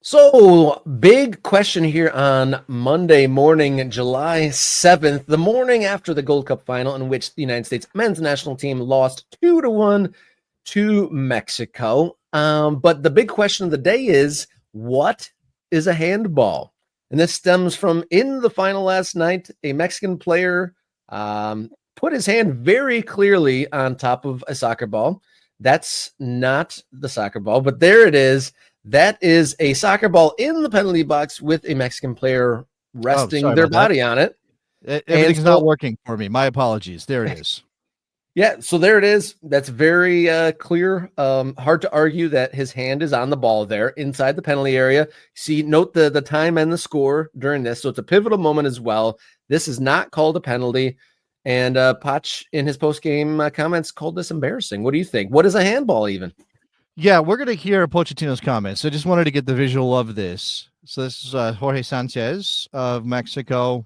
So, big question here on Monday morning, July 7th, the morning after the Gold Cup final, in which the United States men's national team lost 2-1 to Mexico. But the big question of the day is, what is a handball? And this stems from in the final last night, a Mexican player put his hand very clearly on top of a soccer ball. That's not the soccer ball, but there it is. That is a soccer ball in the penalty box with a Mexican player resting their body on it. Everything's not working for me. My apologies. There it is. Yeah, so there it is. That's very clear. Hard to argue that his hand is on the ball there inside the penalty area. See, note the time and the score during this. So it's a pivotal moment as well. This is not called a penalty. And Poch, in his post-game comments, called this embarrassing. What do you think? What is a handball even? Yeah, we're going to hear Pochettino's comments. I just wanted to get the visual of this. So this is Jorge Sanchez of Mexico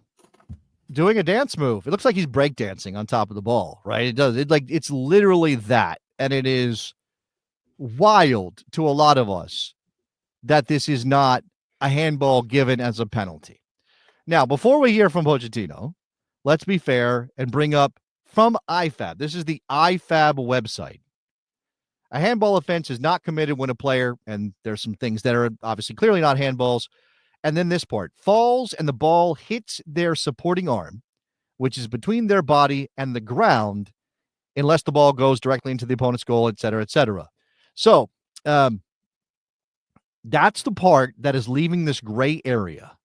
doing a dance move. It looks like he's breakdancing on top of the ball, right? It does. It's literally that. And it is wild to a lot of us that this is not a handball given as a penalty. Now, before we hear from Pochettino, let's be fair and bring up from IFAB. This is the IFAB website. A handball offense is not committed when a player, and there's some things that are obviously clearly not handballs, and then this part, falls and the ball hits their supporting arm, which is between their body and the ground, unless the ball goes directly into the opponent's goal, et cetera, et cetera. So that's the part that is leaving this gray area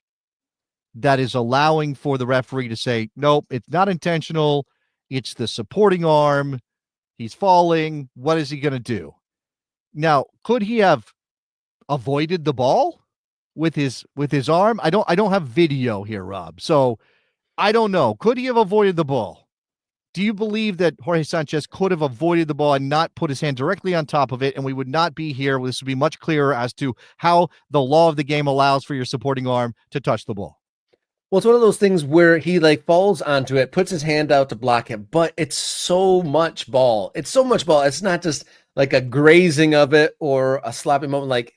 that is allowing for the referee to say, nope, it's not intentional. It's the supporting arm. He's falling. What is he going to do? Now, could he have avoided the ball with his arm? I don't have video here, Rob. So I don't know. Could he have avoided the ball? Do you believe that Jorge Sanchez could have avoided the ball and not put his hand directly on top of it, and we would not be here? This would be much clearer as to how the law of the game allows for your supporting arm to touch the ball. Well, it's one of those things where he falls onto it, puts his hand out to block it, but it's so much ball. It's so much ball. It's not just like a grazing of it or a sloppy moment.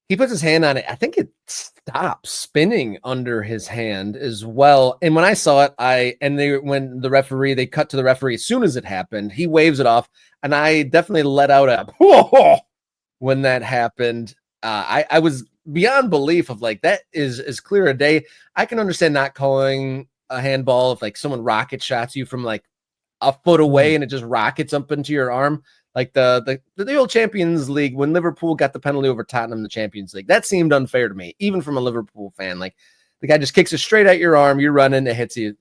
He puts his hand on it. I think it stops spinning under his hand as well. And when I saw it, when the referee, they cut to the referee as soon as it happened, he waves it off. And I definitely let out a whoa when that happened. I was beyond belief of that is as clear a day. I can understand not calling a handball if someone rocket shots you from a foot away and it just rockets up into your arm. Like the old Champions League when Liverpool got the penalty over Tottenham in the Champions League. That seemed unfair to me, even from a Liverpool fan. The guy just kicks it straight at your arm, you're running, it hits you.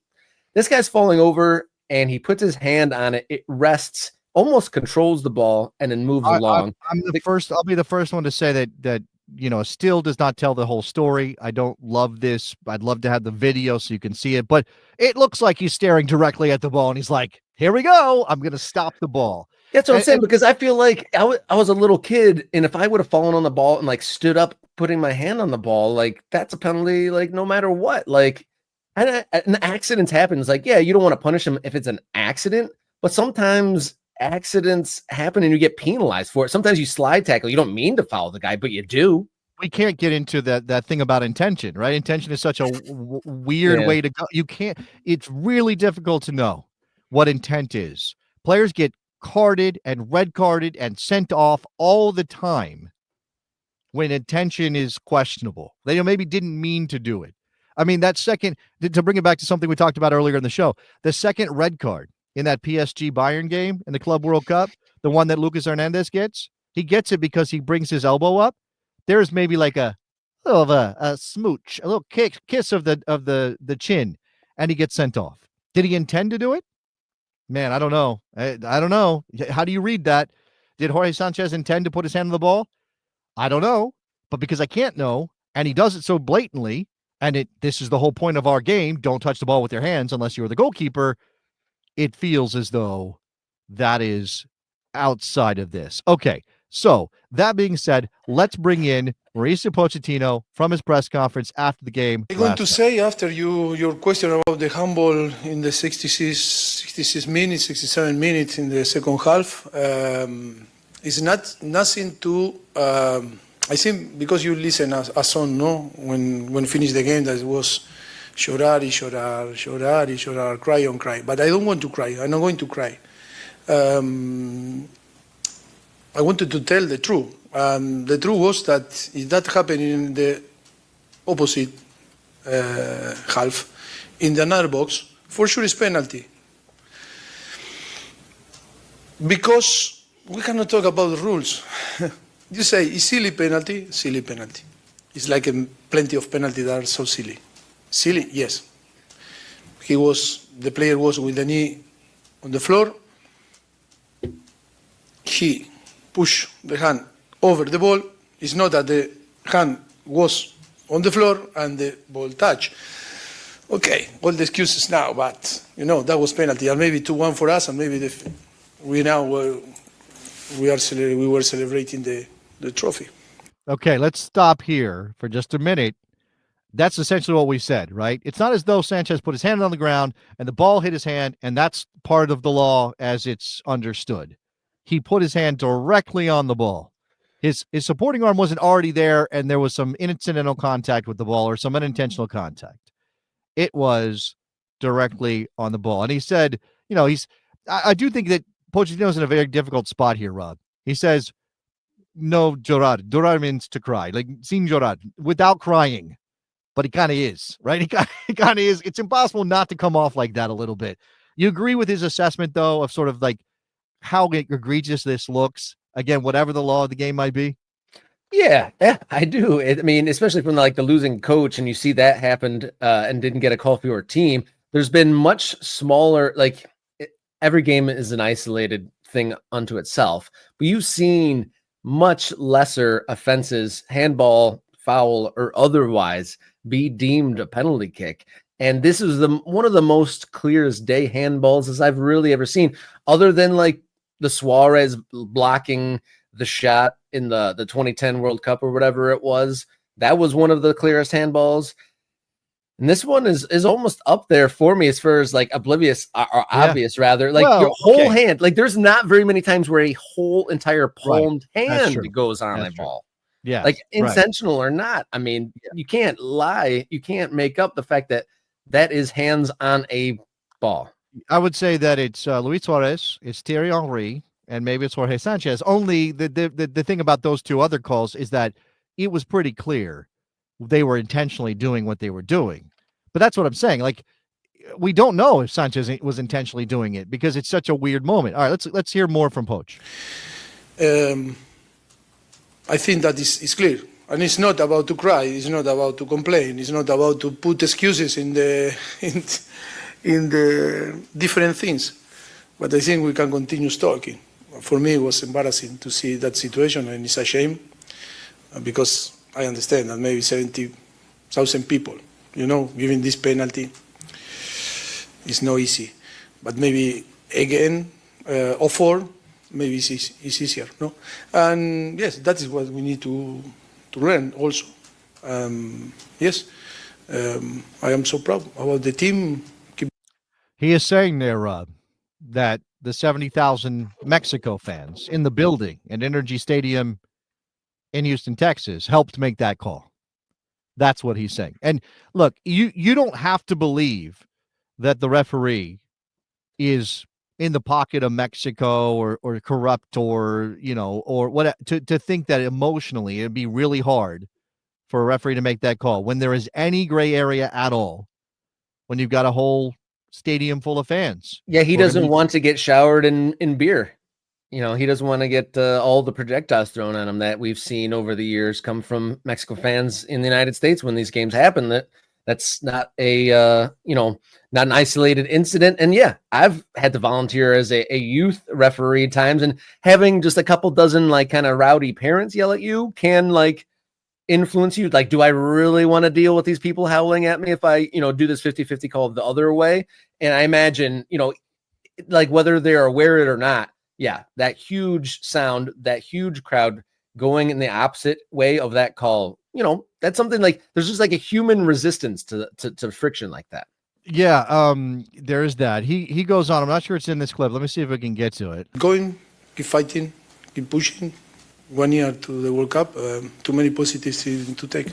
This guy's falling over and he puts his hand on it. It rests, almost controls the ball, and then moves along. I'll be the first one to say that still does not tell the whole story. I don't love this. I'd love to have the video so you can see it, but it looks like he's staring directly at the ball and he's like, here we go. I'm going to stop the ball. That's what I'm saying, because I feel like I was a little kid, and if I would have fallen on the ball and stood up, putting my hand on the ball, that's a penalty, no matter what. And accidents happen. It's yeah, you don't want to punish them if it's an accident, but sometimes accidents happen and you get penalized for it. Sometimes you slide tackle. You don't mean to foul the guy, but you do. We can't get into that thing about intention, right? Intention is such a weird way to go. You can't. It's really difficult to know what intent is. Players get carded and red carded and sent off all the time when intention is questionable. They maybe didn't mean to do it. I mean, that second, to bring it back to something we talked about earlier in the show, the second red card in that PSG Bayern game in the Club World Cup, the one that Lucas Hernandez gets, he gets it because he brings his elbow up. There's maybe a little of a smooch, a little kiss of the chin, and he gets sent off. Did he intend to do it? Man, I don't know. I don't know. How do you read that? Did Jorge Sanchez intend to put his hand on the ball? I don't know. But because I can't know, and he does it so blatantly, and this is the whole point of our game, don't touch the ball with your hands unless you're the goalkeeper, it feels as though that is outside of this. Okay, so that being said, let's bring in Mauricio Pochettino from his press conference after the game. I'm going to say, after your question about the handball in the 66 minutes, 67 minutes in the second half, it's nothing to I think because you listen a song, no, when finish the game, that was llorar y llorar, llorar y llorar, cry on cry. But I don't want to cry. I'm not going to cry. I wanted to tell the truth. The truth was that if that happened in the opposite half, in the another box, for sure it's penalty. Because we cannot talk about the rules. You say, is silly penalty? Silly penalty. It's like plenty of penalties that are so silly. Silly? Yes. The player was with the knee on the floor. He pushed the hand over the ball. It's not that the hand was on the floor and the ball touched. Okay, all the excuses now, but that was penalty, and maybe 2-1 for us, and maybe we were celebrating the trophy. Okay, let's stop here for just a minute. That's essentially what we said, right? It's not as though Sanchez put his hand on the ground and the ball hit his hand, and that's part of the law as it's understood. He put his hand directly on the ball. His supporting arm wasn't already there, and there was some incidental contact with the ball or some unintentional contact. It was directly on the ball. And he said, I do think that Pochettino's in a very difficult spot here, Rob. He says, no llorar. Llorar means to cry, like sin llorar, without crying. But he kind of is, right? He kind of is. It's impossible not to come off like that a little bit. You agree with his assessment, though, of sort of like how egregious this looks? Again, whatever the law of the game might be. Yeah, I do. I mean, especially from the losing coach, and you see that happened and didn't get a call for your team. There's been much smaller, every game is an isolated thing unto itself, but you've seen much lesser offenses, handball, foul, or otherwise, be deemed a penalty kick. And this is one of the most clear as day handballs as I've really ever seen, other than the Suarez blocking the shot in the 2010 World Cup or whatever it was. That was one of the clearest handballs. And this one is almost up there for me as far as oblivious or obvious rather. Your whole hand, there's not very many times where a whole entire palmed hand goes on a ball. Yeah. Intentional or not. I mean, you can't lie. You can't make up the fact that is hands on a ball. I would say that it's Luis Suarez, it's Thierry Henry, and maybe it's Jorge Sanchez. Only the thing about those two other calls is that it was pretty clear they were intentionally doing what they were doing. But that's what I'm saying. We don't know if Sanchez was intentionally doing it because it's such a weird moment. All right, let's hear more from Poch. I think that is clear. And it's not about to cry. It's not about to complain. It's not about to put excuses in the different things. But I think we can continue talking. For me, it was embarrassing to see that situation, and it's a shame because I understand that maybe 70,000 people, giving this penalty is not easy. But maybe again, or four, maybe it's easier, no? And yes, that is what we need to learn also. Yes, I am so proud about the team. He is saying there, Rob, that the 70,000 Mexico fans in the building at Energy Stadium in Houston, Texas, helped make that call. That's what he's saying. And look, you don't have to believe that the referee is in the pocket of Mexico or corrupt or what to think that emotionally it'd be really hard for a referee to make that call when there is any gray area at all, when you've got a whole stadium full of fans. Yeah, he doesn't want to get showered in beer. He doesn't want to get all the projectiles thrown at him that we've seen over the years come from Mexico fans in the United States when these games happen. That's not not an isolated incident. And yeah, I've had to volunteer as a youth referee at times, and having just a couple dozen kind of rowdy parents yell at you can influence you. Do I really want to deal with these people howling at me if I, do this 50-50 call the other way? And I imagine, whether they're aware of it or not, yeah, that huge sound, that huge crowd going in the opposite way of that call, that's something there's just a human resistance to friction like that. Yeah, there is that. He goes on. I'm not sure it's in this clip. Let me see if I can get to it. Going, keep fighting, keep pushing. 1 year to the World Cup, too many positives to take.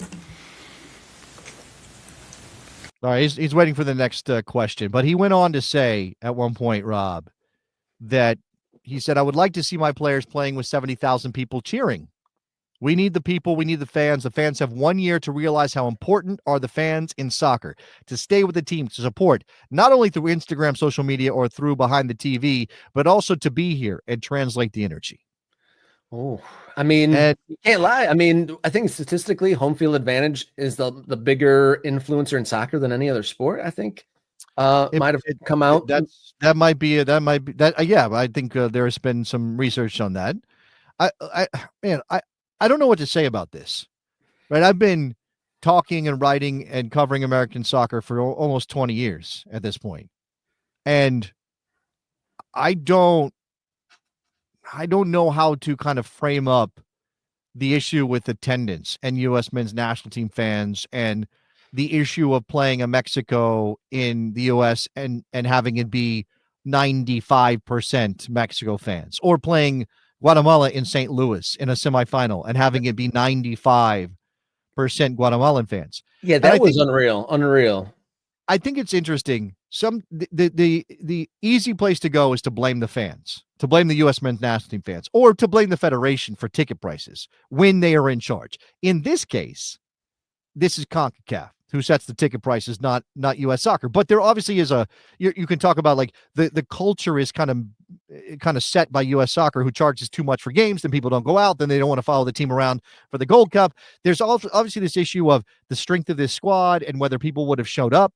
All right, he's waiting for the next question, but he went on to say at one point, Rob, that he said, I would like to see my players playing with 70,000 people cheering. We need the people. We need the fans. The fans have 1 year to realize how important are the fans in soccer, to stay with the team, to support, not only through Instagram, social media, or through behind the TV, but also to be here and translate the energy. Oh, I mean, you can't lie. I mean, I think statistically, home field advantage is the bigger influencer in soccer than any other sport. I think might have come out. That might be that. Yeah, I think there has been some research on that. I don't know what to say about this. Right, I've been talking and writing and covering American soccer for almost 20 years at this point, and I don't know how to kind of frame up the issue with attendance and U.S. men's national team fans and the issue of playing a Mexico in the U.S. and having it be 95% Mexico fans, or playing Guatemala in St. Louis in a semifinal and having it be 95% Guatemalan fans. Yeah, that was unreal. I think it's interesting. The easy place to go is to blame the fans, to blame the U.S. men's national team fans, or to blame the federation for ticket prices when they are in charge. In this case, this is CONCACAF who sets the ticket prices, not U.S. soccer. But there obviously is you can talk about like the culture is kind of set by U.S. soccer, who charges too much for games, then people don't go out, then they don't want to follow the team around for the Gold Cup. There's also obviously this issue of the strength of this squad and whether people would have showed up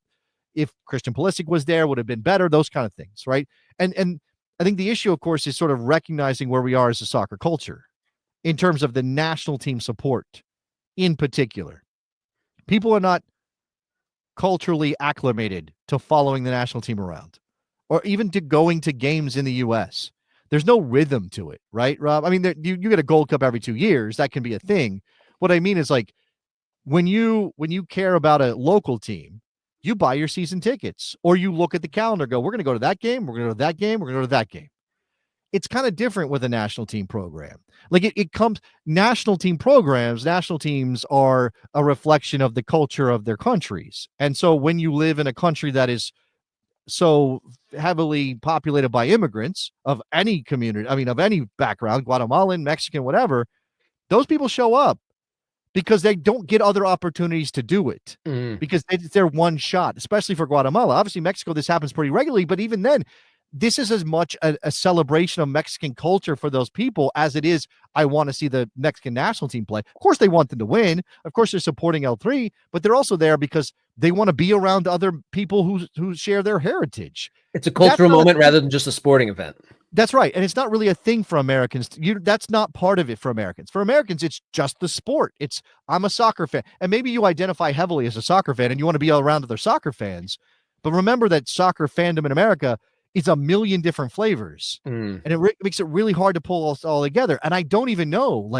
if Christian Pulisic was there, would have been better, those kind of things, right? And I think the issue, of course, is sort of recognizing where we are as a soccer culture in terms of the national team support in particular. People are not culturally acclimated to following the national team around or even to going to games in the U.S. There's no rhythm to it, right, Rob? I mean, you get a Gold Cup every 2 years. That can be a thing. What I mean is, like, when you care about a local team, you buy your season tickets, or you look at the calendar, go, we're going to go to that game, we're going to go to that game, we're going to go to that game. It's kind of different with a national team program. Like it comes, national team programs, national teams are a reflection of the culture of their countries. And so when you live in a country that is so heavily populated by immigrants of any community, I mean, of any background, Guatemalan, Mexican, whatever, those people show up because they don't get other opportunities to do it, because it's their one shot, especially for Guatemala. Obviously, Mexico, this happens pretty regularly, but even then, this is as much a celebration of Mexican culture for those people as it is, I want to see the Mexican national team play. Of course, they want them to win. Of course, they're supporting L3, but they're also there because they want to be around other people who share their heritage. It's a cultural moment rather than just a sporting event. That's right. And it's not really a thing for Americans. That's not part of it for Americans. For Americans, it's just the sport. I'm a soccer fan. And maybe you identify heavily as a soccer fan and you want to be all around other soccer fans. But remember that soccer fandom in America is a million different flavors. And it makes it really hard to pull us all together. And I don't even know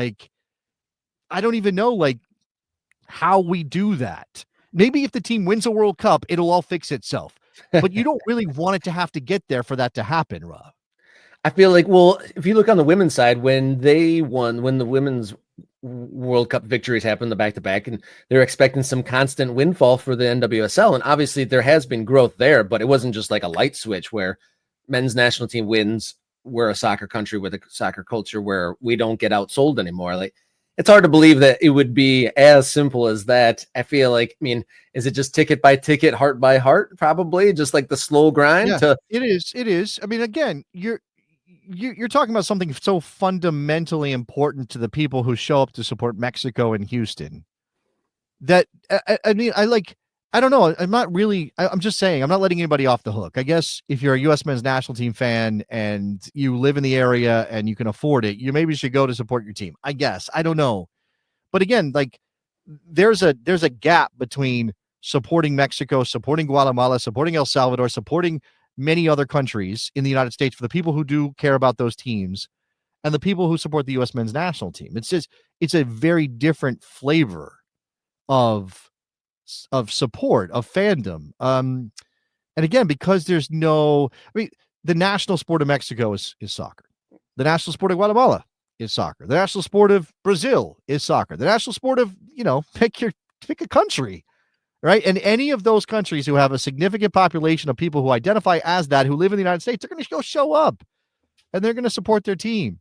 how we do that. Maybe if the team wins a World Cup, it'll all fix itself. But you don't really want it to have to get there for that to happen, Rob. I feel like, well, if you look on the women's side, when the women's World Cup victories happened, the back-to-back, and they're expecting some constant windfall for the NWSL. And obviously there has been growth there, but it wasn't just like a light switch where men's national team wins. We're a soccer country with a soccer culture where we don't get outsold anymore. Like, it's hard to believe that it would be as simple as that. I feel like, I mean, is it just ticket by ticket, heart by heart? Probably just like the slow grind. Yeah, it is. I mean, again, you're talking about something so fundamentally important to the people who show up to support Mexico and Houston that I mean, I don't know. I'm just saying, I'm not letting anybody off the hook. I guess if you're a U.S. men's national team fan and you live in the area and you can afford it, you maybe should go to support your team. I guess. I don't know. But again, like there's a gap between supporting Mexico, supporting Guatemala, supporting El Salvador, supporting many other countries in the United States for the people who do care about those teams and the people who support the U.S. men's national team. It's a very different flavor of support, of fandom. And again, because there's the national sport of Mexico is soccer. The national sport of Guatemala is soccer. The national sport of Brazil is soccer. The national sport of, pick a country, right? And any of those countries who have a significant population of people who identify as that, who live in the United States, they're going to go show up and they're going to support their team.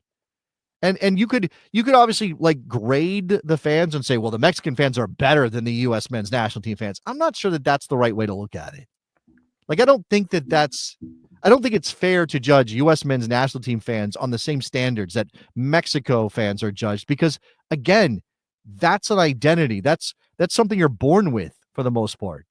And you could obviously like grade the fans and say, well, the Mexican fans are better than the U.S. men's national team fans. I'm not sure that that's the right way to look at it. Like, I don't think it's fair to judge U.S. men's national team fans on the same standards that Mexico fans are judged, because again, that's an identity. That's something you're born with for the most part.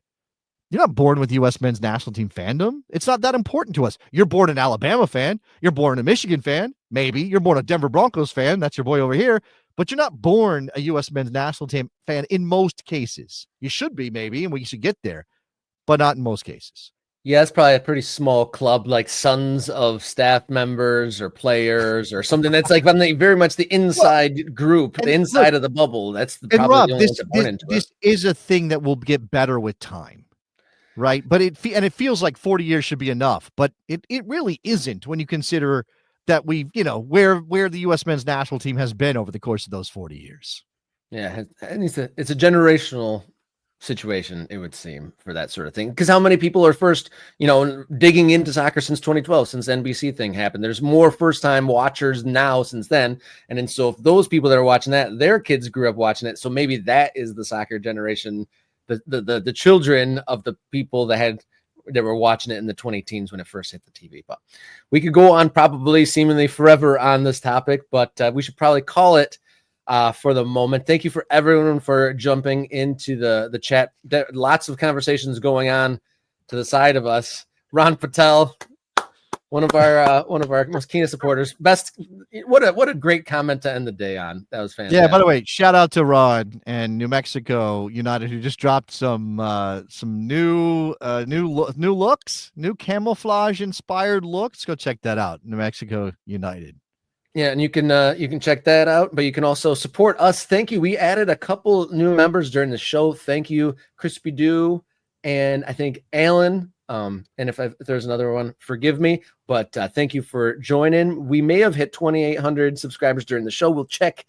You're not born with U.S. men's national team fandom. It's not that important to us. You're born an Alabama fan. You're born a Michigan fan. Maybe you're born a Denver Broncos fan. That's your boy over here. But you're not born a U.S. men's national team fan in most cases. You should be, maybe, and we should get there, but not in most cases. Yeah, it's probably a pretty small club, like sons of staff members or players or something. That's like very much the inside group, the inside of the bubble. That's probably Rob, the only ones that born into it. This is a thing that will get better with time. Right. But it feels like 40 years should be enough, but it really isn't when you consider that where the U.S. men's national team has been over the course of those 40 years. Yeah. And it's a generational situation, it would seem, for that sort of thing. Because how many people are first, digging into soccer since 2012, since the NBC thing happened? There's more first time watchers now since then. And so if those people that are watching that, their kids grew up watching it. So maybe that is the soccer generation, the children of the people that were watching it in the 2010s when it first hit the TV. But we could go on probably seemingly forever on this topic, but we should probably call it for the moment. Thank you for everyone for jumping into the chat. There lots of conversations going on to the side of us. Ron Patel, one of our most keenest supporters. What a great comment to end the day on. That was fantastic. Yeah, by the way, shout out to Ron and New Mexico United, who just dropped some new looks, new camouflage inspired looks. Go check that out. New Mexico United. Yeah, and you can check that out, but you can also support us. Thank you. We added a couple new members during the show. Thank you, Crispy Doo, and I think Alan. And if there's another one, forgive me, but thank you for joining. We may have hit 2,800 subscribers during the show. We'll check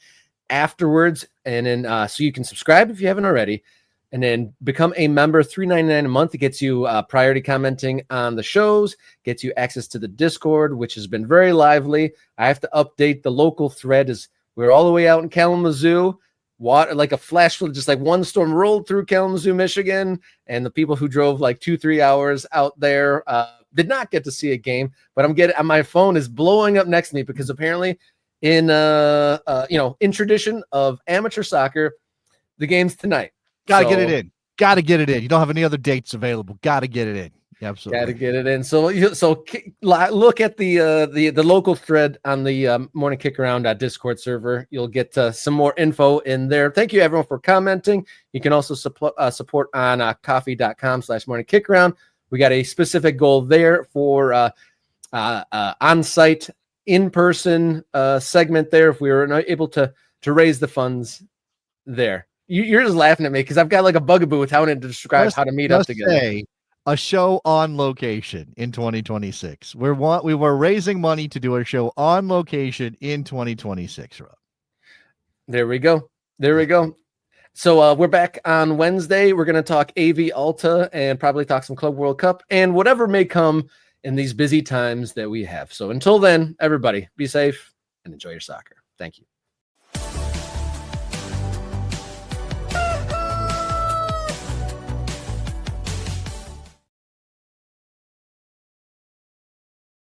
afterwards, and then so you can subscribe if you haven't already, and then become a member. $3.99 a month. It gets you priority commenting on the shows, gets you access to the Discord, which has been very lively. I have to update the local thread as we're all the way out in Kalamazoo. Water, like a flash flood, just like one storm rolled through Kalamazoo, Michigan, and the people who drove like 2-3 hours out there did not get to see a game. But my phone is blowing up next to me because apparently, in tradition of amateur soccer, the game's tonight. Gotta get it in. You don't have any other dates available. Gotta get it in. Absolutely. Got to get it in. So look at the local thread on the Morning Kick Around Discord server. You'll get some more info in there. Thank you, everyone, for commenting. You can also support on coffee.com/Morning Kick Around. We got a specific goal there for on-site, in-person segment there. If we were not able to raise the funds there. You're just laughing at me because I've got like a bugaboo with how to describe how to meet up together. A show on location in 2026. We were raising money to do a show on location in 2026, Rob. There we go. So we're back on Wednesday. We're going to talk AV Alta and probably talk some Club World Cup and whatever may come in these busy times that we have. So until then, everybody be safe and enjoy your soccer. Thank you.